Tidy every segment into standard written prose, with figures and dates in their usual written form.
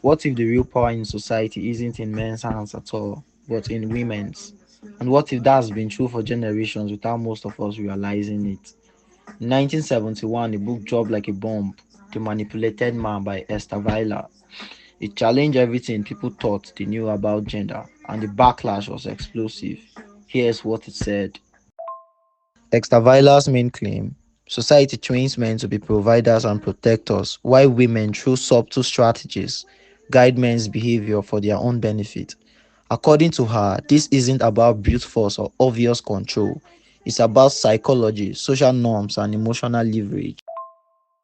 What if the real power in society isn't in men's hands at all, but in women's? And what if that's been true for generations without most of us realizing it? In 1971, a book dropped like a bomb, The Manipulated Man by Esther Vilar. It challenged everything people thought they knew about gender, and the backlash was explosive. Here's what it said. Extavailers' main claim: society trains men to be providers and protectors, while women, through subtle strategies, guide men's behavior for their own benefit. According to her, this isn't about brute force or obvious control. It's about psychology, social norms, and emotional leverage.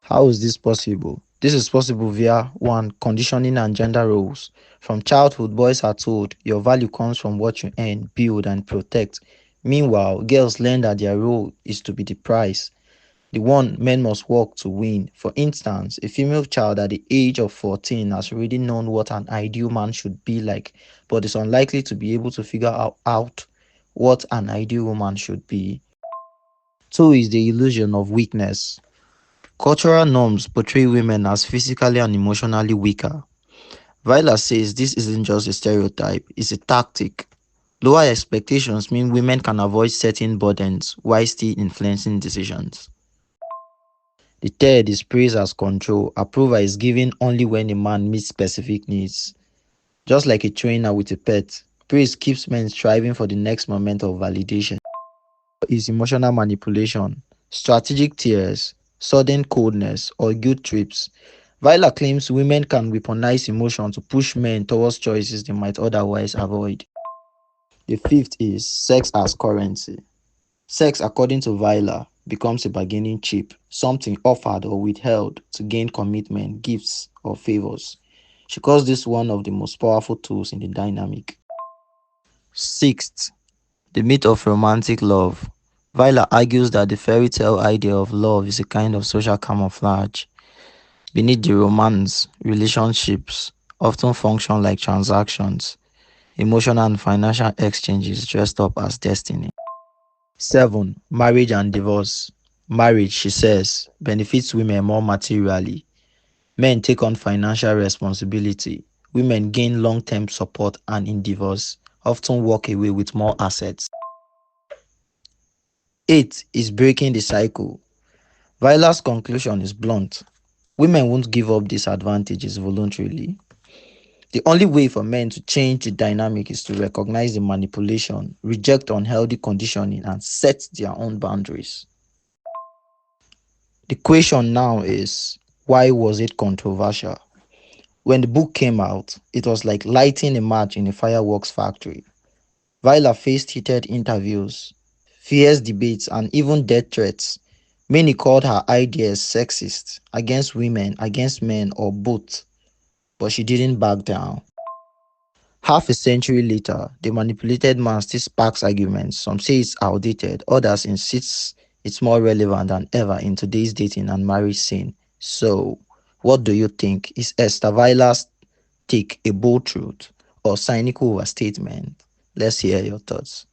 How is this possible? This is possible via 1. Conditioning and gender roles. From childhood, boys are told your value comes from what you earn, build, and protect. Meanwhile, girls learn that their role is to be the prize, the one men must work to win. For instance, a female child at the age of 14 has already known what an ideal man should be like, but is unlikely to be able to figure out what an ideal woman should be. 2 is the illusion of weakness. Cultural norms portray women as physically and emotionally weaker. Viola says this isn't just a stereotype, it's a tactic. Lower expectations mean women can avoid certain burdens while still influencing decisions. The third is praise as control. Approval is given only when a man meets specific needs. Just like a trainer with a pet, praise keeps men striving for the next moment of validation. Is emotional manipulation, strategic tears, sudden coldness, or guilt trips. Viola claims women can weaponize emotion to push men towards choices they might otherwise avoid. The fifth is sex as currency. Sex, according to Vilar, becomes a bargaining chip, something offered or withheld to gain commitment, gifts, or favors. She calls this one of the most powerful tools in the dynamic. Sixth, the myth of romantic love. Viola argues that the fairy tale idea of love is a kind of social camouflage. Beneath the romance, relationships often function like transactions, emotional and financial exchanges dressed up as destiny. 7. Marriage and divorce. Marriage, she says, benefits women more materially. Men take on financial responsibility. Women gain long term support and in divorce, often walk away with more assets. 8 is breaking the cycle. Viola's conclusion is blunt. Women won't give up these advantages voluntarily. The only way for men to change the dynamic is to recognize the manipulation, reject unhealthy conditioning, and set their own boundaries. The question now is, why was it controversial? When the book came out, it was like lighting a match in a fireworks factory. Viola faced heated interviews, fierce debates, and even death threats. Many called her ideas sexist, against women, against men, or both, but she didn't back down. Half a century later, the manipulated man still sparks arguments. Some say it's outdated, others insist it's more relevant than ever in today's dating and marriage scene. So, what do you think? Is Esther Vilar's take a bold truth or cynical overstatement? Let's hear your thoughts.